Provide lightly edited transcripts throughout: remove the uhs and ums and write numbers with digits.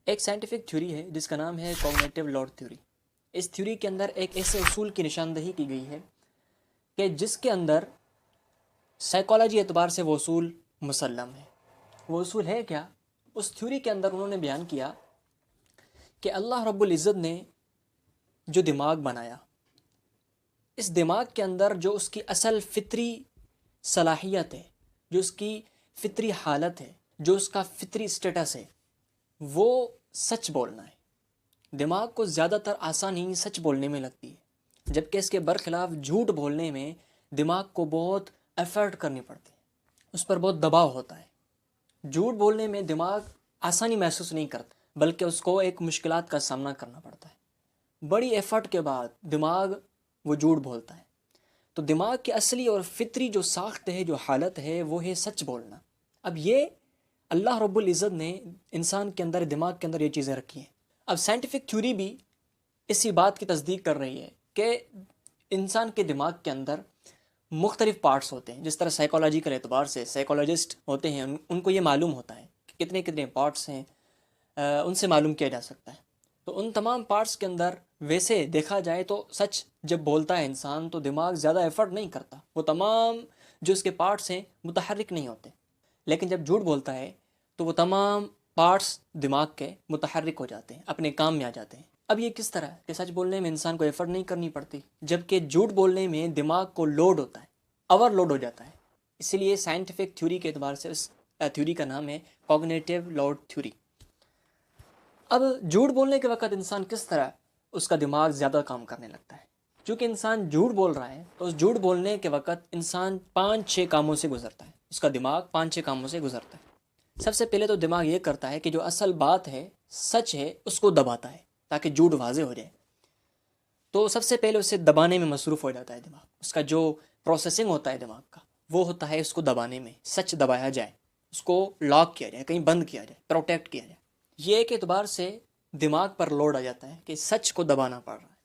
ایک scientific theory ہے جس کا نام ہے کوگنیٹو لوڈ تھیوری۔ اس تھیوری کے اندر ایک ایسے اصول کی نشاندہی کی گئی ہے کہ جس کے اندر سائیکالوجی اعتبار سے وہ اصول مسلم ہے۔ وہ اصول ہے کیا؟ اس تھیوری کے اندر انہوں نے بیان کیا کہ اللہ رب العزت نے جو دماغ بنایا، اس دماغ کے اندر جو اس کی اصل فطری صلاحیت ہے، جو اس کی فطری حالت ہے، جو اس کا فطری سٹیٹس ہے، وہ سچ بولنا ہے۔ دماغ کو زیادہ تر آسانی سچ بولنے میں لگتی ہے، جبکہ اس کے برخلاف جھوٹ بولنے میں دماغ کو بہت ایفرٹ کرنی پڑتی ہے، اس پر بہت دباؤ ہوتا ہے۔ جھوٹ بولنے میں دماغ آسانی محسوس نہیں کرتا، بلکہ اس کو ایک مشکلات کا سامنا کرنا پڑتا ہے۔ بڑی ایفرٹ کے بعد دماغ وہ جھوٹ بولتا ہے۔ تو دماغ کی اصلی اور فطری جو ساخت ہے، جو حالت ہے، وہ ہے سچ بولنا۔ اب یہ اللہ رب العزت نے انسان کے اندر، دماغ کے اندر یہ چیزیں رکھی ہیں۔ اب سائنٹیفک تھیوری بھی اسی بات کی تصدیق کر رہی ہے کہ انسان کے دماغ کے اندر مختلف پارٹس ہوتے ہیں۔ جس طرح سائیکالوجیکل اعتبار سے سائیکالوجسٹ ہوتے ہیں، ان کو یہ معلوم ہوتا ہے کہ کتنے کتنے پارٹس ہیں، ان سے معلوم کیا جا سکتا ہے۔ تو ان تمام پارٹس کے اندر ویسے دیکھا جائے تو سچ جب بولتا ہے انسان تو دماغ زیادہ ایفرٹ نہیں کرتا، وہ تمام جو اس کے پارٹس ہیں متحرک نہیں ہوتے۔ لیکن جب جھوٹ بولتا ہے تو وہ تمام پارٹس دماغ کے متحرک ہو جاتے ہیں، اپنے کام میں آ جاتے ہیں۔ اب یہ کس طرح کہ سچ بولنے میں انسان کو ایفرٹ نہیں کرنی پڑتی، جبکہ جھوٹ بولنے میں دماغ کو لوڈ ہوتا ہے، اوور لوڈ ہو جاتا ہے۔ اسی لیے سائنٹیفک تھیوری کے اعتبار سے اس تھیوری کا نام ہے کوگنیٹو لوڈ تھیوری۔ اب جھوٹ بولنے کے وقت انسان کس طرح اس کا دماغ زیادہ کام کرنے لگتا ہے؟ چونکہ انسان جھوٹ بول رہا ہے تو اس جھوٹ بولنے کے وقت انسان 5-6 کاموں سے گزرتا ہے، اس کا دماغ 5-6 کاموں سے گزرتا ہے۔ سب سے پہلے تو دماغ یہ کرتا ہے کہ جو اصل بات ہے، سچ ہے، اس کو دباتا ہے تاکہ جھوٹ واضح ہو جائے۔ تو سب سے پہلے اسے دبانے میں مصروف ہو جاتا ہے دماغ۔ اس کا جو پروسیسنگ ہوتا ہے دماغ کا، وہ ہوتا ہے اس کو دبانے میں، سچ دبایا جائے، اس کو لاک کیا جائے، کہیں بند کیا جائے، پروٹیکٹ کیا جائے۔ یہ ایک اعتبار سے دماغ پر لوڈ آ جاتا ہے کہ سچ کو دبانا پڑ رہا ہے۔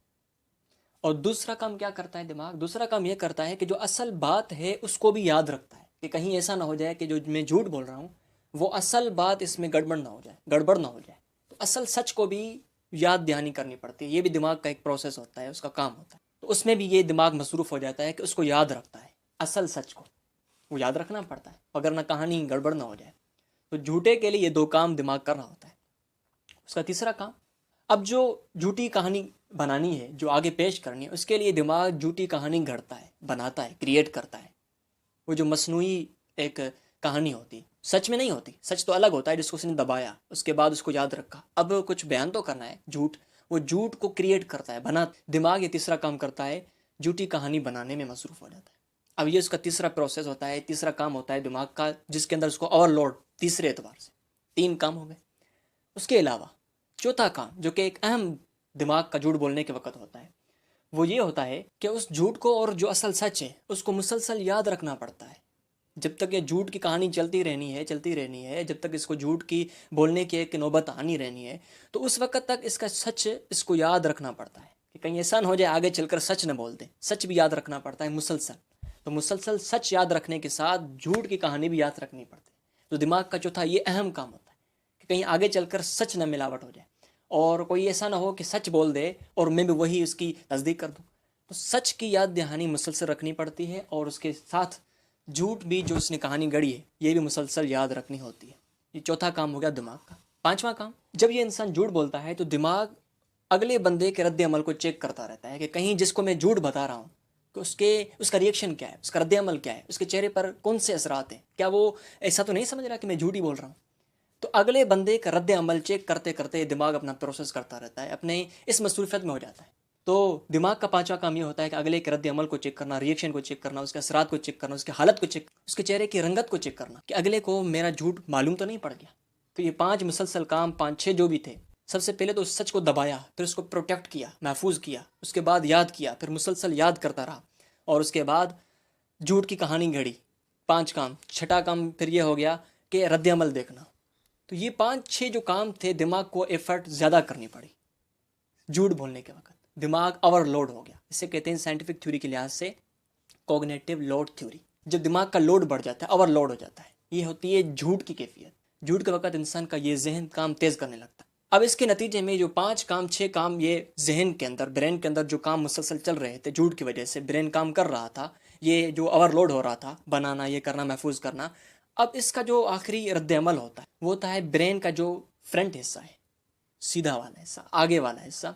اور دوسرا کام کیا کرتا ہے دماغ؟ دوسرا کام یہ کرتا ہے کہ جو اصل بات ہے اس کو بھی یاد رکھتا ہے کہ کہیں ایسا نہ ہو جائے کہ جو میں جھوٹ بول رہا ہوں وہ اصل بات اس میں گڑبڑ نہ ہو جائے۔ تو اصل سچ کو بھی یاد دہانی کرنی پڑتی ہے۔ یہ بھی دماغ کا ایک پروسیس ہوتا ہے، اس کا کام ہوتا ہے۔ تو اس میں بھی یہ دماغ مصروف ہو جاتا ہے کہ اس کو یاد رکھتا ہے، اصل سچ کو وہ یاد رکھنا پڑتا ہے، اگر نہ کہانی گڑبڑ نہ ہو جائے۔ تو جھوٹے کے لیے یہ 2 کام دماغ کر رہا ہوتا ہے۔ اس کا تیسرا کام، اب جو جھوٹی کہانی بنانی ہے، جو آگے پیش کرنی ہے، اس کے لیے دماغ جھوٹی کہانی گھڑتا ہے، بناتا ہے، کریٹ کرتا ہے۔ وہ جو مصنوعی ایک کہانی ہوتی، سچ میں نہیں ہوتی، سچ تو الگ ہوتا ہے جس کو اس نے دبایا، اس کے بعد اس کو یاد رکھا، اب کچھ بیان تو کرنا ہے، جھوٹ، وہ جھوٹ کو کریٹ کرتا ہے، دماغ یہ تیسرا کام کرتا ہے، جھوٹی کہانی بنانے میں مصروف ہو جاتا ہے۔ اب یہ اس کا تیسرا پروسیس ہوتا ہے، تیسرا کام ہوتا ہے دماغ کا، جس کے اندر اس کو اوور لوڈ، تیسرے اعتبار سے 3 کام ہو گئے۔ اس کے علاوہ چوتھا کام جو کہ ایک اہم دماغ کا جھوٹ بولنے کے وقت ہوتا ہے، وہ یہ ہوتا ہے کہ اس جھوٹ کو اور جو اصل سچ ہے اس کو مسلسل یاد رکھنا پڑتا ہے۔ جب تک یہ جھوٹ کی کہانی چلتی رہنی ہے، جب تک اس کو جھوٹ کی بولنے کی ایک نوبت آنی رہنی ہے، تو اس وقت تک اس کا سچ اس کو یاد رکھنا پڑتا ہے کہ کہیں ایسا نہ ہو جائے آگے چل کر سچ نہ بول دیں۔ سچ بھی یاد رکھنا پڑتا ہے مسلسل۔ تو مسلسل سچ یاد رکھنے کے ساتھ جھوٹ کی کہانی بھی یاد رکھنی پڑتی ہے۔ تو دماغ کا چوتھا یہ اہم کام ہوتا ہے کہ کہیں آگے چل کر سچ نہ ملاوٹ ہو جائے، اور کوئی ایسا نہ ہو کہ سچ بول دے اور میں بھی وہی اس کی تصدیق کر دوں۔ تو سچ کی یاد دہانی مسلسل رکھنی پڑتی ہے، اور اس کے ساتھ جھوٹ بھی جو اس نے کہانی گڑھی ہے یہ بھی مسلسل یاد رکھنی ہوتی ہے۔ یہ چوتھا کام ہو گیا دماغ کا۔ 5واں کام، جب یہ انسان جھوٹ بولتا ہے تو دماغ اگلے بندے کے رد عمل کو چیک کرتا رہتا ہے کہ کہیں جس کو میں جھوٹ بتا رہا ہوں کہ اس کا ریئیکشن کیا ہے، اس کا رد عمل کیا ہے، اس کے چہرے پر کون سے اثرات ہیں، کیا وہ ایسا تو نہیں سمجھ رہا کہ میں جھوٹ ہی بول رہا ہوں۔ تو اگلے بندے کا رد عمل چیک کرتے کرتے دماغ اپنا پروسیس کرتا رہتا ہے، اپنے اس مصروفیت میں ہو جاتا ہے۔ تو دماغ کا 5واں کام یہ ہوتا ہے کہ اگلے کے رد عمل کو چیک کرنا، ریئیکشن کو چیک کرنا، اس کے اثرات کو چیک کرنا، اس کی حالت کو چیک، اس کے چہرے کی رنگت کو چیک کرنا کہ اگلے کو میرا جھوٹ معلوم تو نہیں پڑ گیا۔ تو یہ 5 مسلسل کام، 5-6 جو بھی تھے، سب سے پہلے تو اس سچ کو دبایا، پھر اس کو پروٹیکٹ کیا، محفوظ کیا، اس کے بعد یاد کیا، پھر مسلسل یاد کرتا رہا، اور اس کے بعد جھوٹ کی کہانی گھڑی۔ 5 کام۔ 6واں کام پھر یہ ہو گیا کہ رد عمل دیکھنا۔ تو یہ 5-6 جو کام تھے، دماغ کو ایفرٹ زیادہ کرنی پڑی جھوٹ بولنے کے وقت، دماغ اوور لوڈ ہو گیا۔ اسے کہتے ہیں سائنٹیفک تھیوری کے لحاظ سے کوگنیٹو لوڈ تھیوری۔ جب دماغ کا لوڈ بڑھ جاتا ہے، اوور لوڈ ہو جاتا ہے، یہ ہوتی ہے جھوٹ کی کیفیت۔ جھوٹ کے وقت انسان کا یہ ذہن کام تیز کرنے لگتا ہے۔ اب اس کے نتیجے میں جو 5 کام 6 کام یہ ذہن کے اندر، برین کے اندر جو کام مسلسل چل رہے تھے جھوٹ کی وجہ سے، برین کام کر رہا تھا، یہ جو اوور لوڈ ہو رہا تھا، بنانا، یہ کرنا، محفوظ کرنا، اب اس کا جو آخری رد عمل ہوتا ہے وہ ہوتا ہے برین کا جو فرنٹ حصہ ہے، سیدھا والا حصہ، آگے والا حصہ،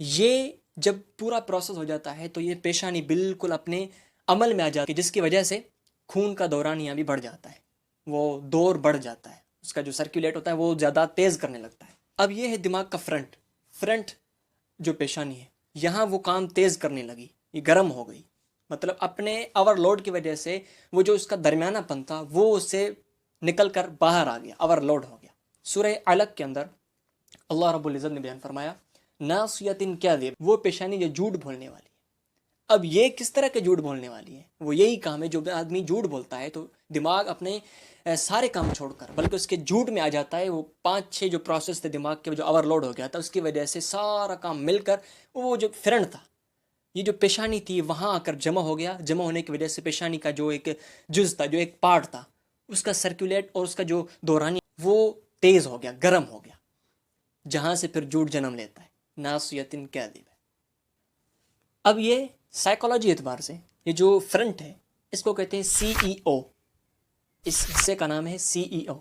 یہ جب پورا پروسیس ہو جاتا ہے تو یہ پیشانی بالکل اپنے عمل میں آ جاتی ہے، جس کی وجہ سے خون کا دوران یہاں بھی بڑھ جاتا ہے، وہ دور بڑھ جاتا ہے، اس کا جو سرکولیٹ ہوتا ہے وہ زیادہ تیز کرنے لگتا ہے۔ اب یہ ہے دماغ کا فرنٹ جو پیشانی ہے، یہاں وہ کام تیز کرنے لگی، یہ گرم ہو گئی، مطلب اپنے اوور لوڈ کی وجہ سے وہ جو اس کا درمیانہ پن تھا وہ اس سے نکل کر باہر آ گیا، اوور لوڈ ہو گیا۔ سورہ علق کے اندر اللہ رب العزت نے بیان فرمایا ناصیۃ کاذب، وہ پیشانی جو جھوٹ بولنے والی ہے۔ اب یہ کس طرح کے جھوٹ بولنے والی ہے؟ وہ یہی کام ہے جو آدمی جھوٹ بولتا ہے تو دماغ اپنے سارے کام چھوڑ کر بلکہ اس کے جھوٹ میں آ جاتا ہے، وہ 5 6 جو پروسیس تھے دماغ کے جو اوور لوڈ ہو گیا تھا اس کی وجہ سے سارا کام مل کر وہ جو فرنٹ تھا، یہ جو پیشانی تھی وہاں آ کر جمع ہو گیا، جمع ہونے کی وجہ سے پیشانی کا جو ایک جز تھا، جو ایک پارٹ تھا، اس کا سرکولیٹ اور اس کا جو دورانی وہ تیز ہو گیا، گرم ہو گیا، جہاں سے پھر جھوٹ جنم لیتا ہے، ناصیۃ کاذب ہے۔ اب یہ سائیکالوجی اعتبار سے یہ جو فرنٹ ہے اس کو کہتے ہیں سی ای او، اس حصے کا نام ہے سی ای او۔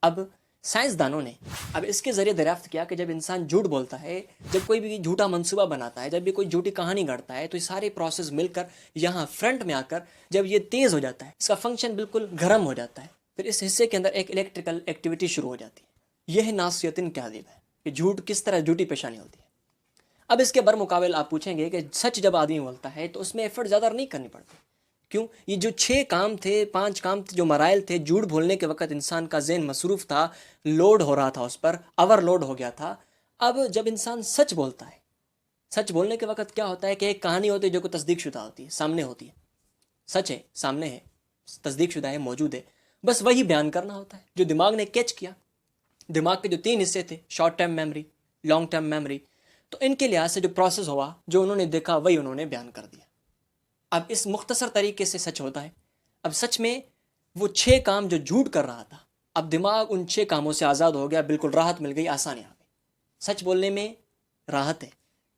اب سائنسدانوں نے اب اس کے ذریعے دریافت کیا کہ جب انسان جھوٹ بولتا ہے، جب کوئی بھی جھوٹا منصوبہ بناتا ہے، جب بھی کوئی جھوٹی کہانی گڑھتا ہے تو یہ سارے پروسیس مل کر یہاں فرنٹ میں آ کر جب یہ تیز ہو جاتا ہے، اس کا فنکشن بالکل گرم ہو جاتا ہے، پھر اس حصے کے اندر ایک الیکٹریکل ایکٹیویٹی شروع ہو جاتی ہے۔ یہ ہے ناصیۃ کاذب ہے کہ جھوٹ کس طرح جھوٹی پیشانی ہوتی ہے۔ اب اس کے برمقابل آپ پوچھیں گے کہ سچ جب آدمی بولتا ہے تو اس میں ایفرٹ زیادہ نہیں کرنی پڑتی، کیوں؟ یہ جو 6 کام تھے، 5 کام تھے، جو مراحل تھے، جھوٹ بولنے کے وقت انسان کا ذہن مصروف تھا، لوڈ ہو رہا تھا، اس پر اوور لوڈ ہو گیا تھا۔ اب جب انسان سچ بولتا ہے، سچ بولنے کے وقت کیا ہوتا ہے کہ ایک کہانی ہوتی ہے جو کہ تصدیق شدہ ہوتی ہے، سامنے ہوتی ہے، سچ ہے، سامنے ہے، تصدیق شدہ ہے، موجود ہے، بس وہی بیان کرنا ہوتا ہے جو دماغ نے کیچ کیا۔ دماغ کے جو 3 حصے تھے، short term memory, long term memory, تو ان کے لحاظ سے جو پروسیس ہوا، جو انہوں نے دیکھا وہی انہوں نے بیان کر دیا۔ اب اس مختصر طریقے سے سچ ہوتا ہے۔ اب سچ میں وہ 6 کام جو جھوٹ کر رہا تھا، اب دماغ ان 6 کاموں سے آزاد ہو گیا، بالکل راحت مل گئی، آسانی آ گئی۔ سچ بولنے میں راحت ہے،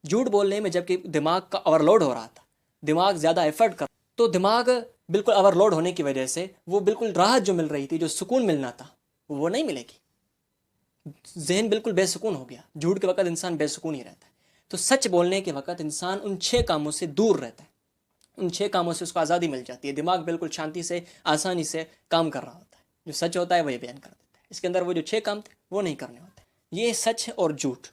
جھوٹ بولنے میں جب کہ دماغ کا اوور لوڈ ہو رہا تھا، دماغ زیادہ ایفرٹ کر، تو دماغ بالکل اوور لوڈ ہونے کی وجہ سے وہ بالکل راحت جو مل رہی تھی، جو سکون ملنا تھا وہ نہیں ملے گی، ذہن بالکل بے سکون ہو گیا۔ جھوٹ کے وقت انسان بے سکون ہی رہتا ہے، تو سچ بولنے کے وقت انسان ان 6 کاموں سے دور رہتا ہے، ان 6 کاموں سے اس کو آزادی مل جاتی ہے، دماغ بالکل شانتی سے، آسانی سے کام کر رہا ہوتا ہے، جو سچ ہوتا ہے وہی بیان کر دیتا ہے، اس کے اندر وہ جو 6 کام تھے وہ نہیں کرنے ہوتے۔ یہ سچ اور جھوٹ۔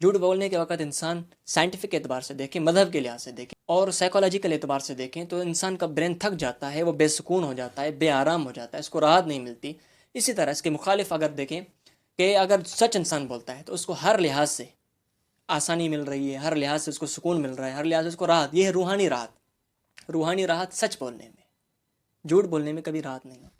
جھوٹ بولنے کے وقت انسان سائنٹیفک اعتبار سے دیکھیں، مذہب کے لحاظ سے دیکھیں اور سائیکالوجیکل اعتبار سے دیکھیں تو انسان کا برین تھک جاتا ہے، وہ بے سکون ہو جاتا ہے، بے آرام ہو جاتا ہے، اس کو راحت نہیں ملتی۔ اسی طرح اس کے مخالف اگر دیکھیں کہ اگر سچ انسان بولتا ہے تو اس کو ہر لحاظ سے آسانی مل رہی ہے، ہر لحاظ سے اس کو سکون مل رہا ہے، ہر لحاظ سے اس کو راحت۔ یہ ہے روحانی راحت۔ روحانی راحت سچ بولنے میں، جھوٹ بولنے میں کبھی راحت نہیں ہوتی۔